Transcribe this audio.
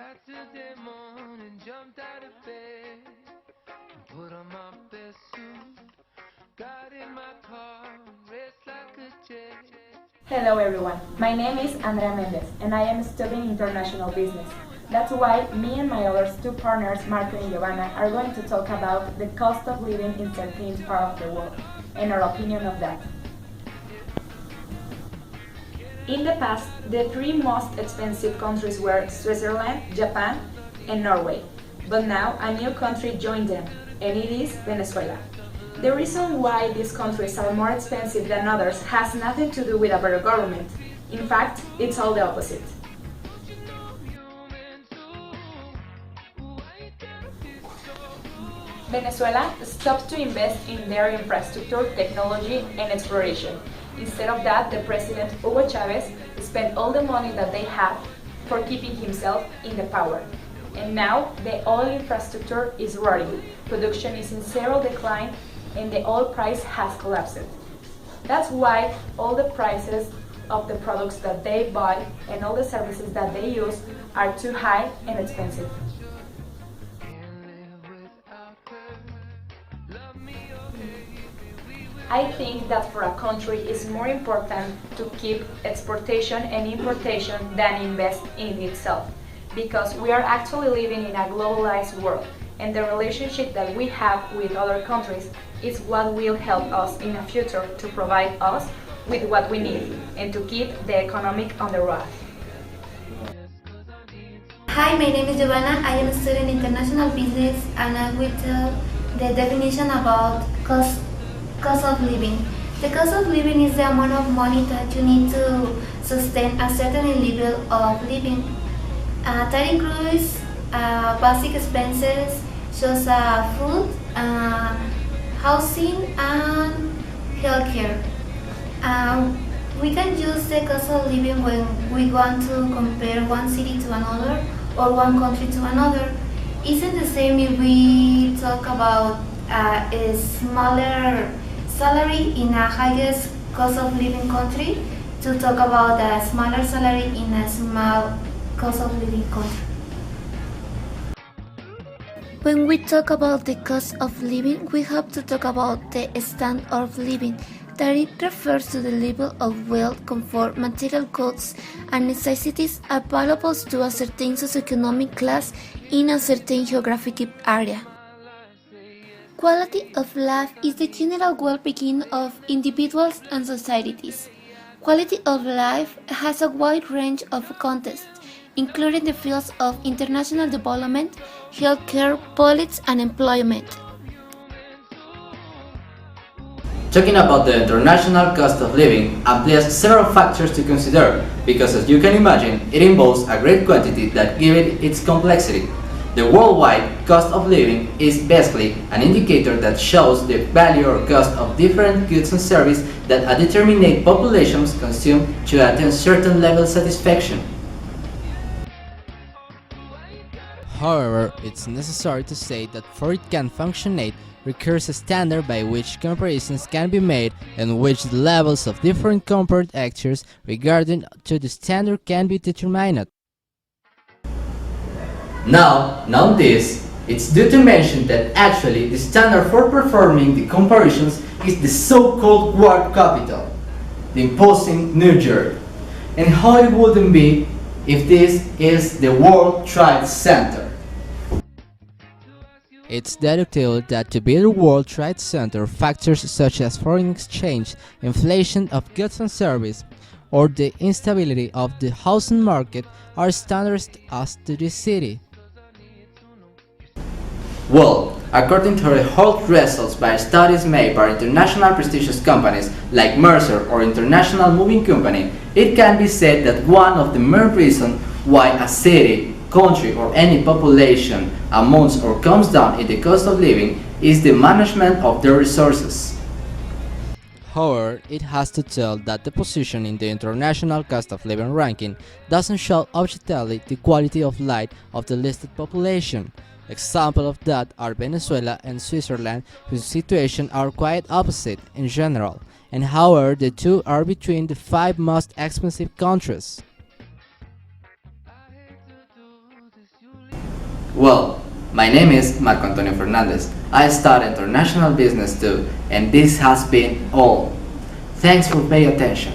Saturday morning, jumped out of bed, put on my best suit, got in my car, raced like a jet. Hello everyone, my name is Andrea Mendez and I am studying international business. That's why me and my other two partners, Marco and Giovanna, are going to talk about the cost of living in certain part of the world and our opinion of that. In the past, the three most expensive countries were Switzerland, Japan, and Norway. But now a new country joined them, and it is Venezuela. The reason why these countries are more expensive than others has nothing to do with a better government. In fact, it's all the opposite. Venezuela stopped to invest in their infrastructure, technology, and exploration. Instead of that, the president Hugo Chavez spent all the money that they had for keeping himself in the power. And now the oil infrastructure is rotting, production is in zero decline, and the oil price has collapsed. That's why all the prices of the products that they buy and all the services that they use are too high and expensive. I think that for a country it's more important to keep exportation and importation than invest in itself, because we are actually living in a globalized world, and the relationship that we have with other countries is what will help us in the future to provide us with what we need and to keep the economic on the road. Hi, my name is Giovanna. I am studying international business and I will tell the definition about cost of living. The cost of living is the amount of money that you need to sustain a certain level of living. That includes basic expenses such as food, housing, and healthcare. We can use the cost of living when we want to compare one city to another or one country to another. Isn't the same if we talk about a smaller salary in a highest cost of living country to talk about a smaller salary in a small cost of living country. When we talk about the cost of living, we have to talk about the standard of living, that it refers to the level of wealth, comfort, material goods, and necessities available to a certain socioeconomic class in a certain geographic area. Quality of life is the general well-being of individuals and societies. Quality of life has a wide range of contexts, including the fields of international development, healthcare, politics, and employment. Talking about the international cost of living ampliates several factors to consider, because as you can imagine, it involves a great quantity that give it its complexity. The worldwide cost of living is basically an indicator that shows the value or cost of different goods and services that a determined population consume to attain certain level of satisfaction. However, it's necessary to say that for it can functionate requires a standard by which comparisons can be made and which the levels of different compared actors regarding to the standard can be determined. Now this, it's due to mention that actually the standard for performing the comparisons is the so-called world capital, the imposing New York. And how it wouldn't be if this is the World Trade Center. It's deductible that to build a World Trade Center, factors such as foreign exchange, inflation of goods and services, or the instability of the housing market are standards as to this city. Well, according to the health results by studies made by international prestigious companies like Mercer or International Moving Company, it can be said that one of the main reasons why a city, country or any population amounts or comes down in the cost of living is the management of their resources. However, it has to tell that the position in the international cost of living ranking doesn't show objectively the quality of life of the listed population. Examples of that are Venezuela and Switzerland, whose situation are quite opposite in general, and however the two are between the 5 most expensive countries. Well, my name is Marco Antonio Fernandez. I study international business too, and this has been all. Thanks for paying attention.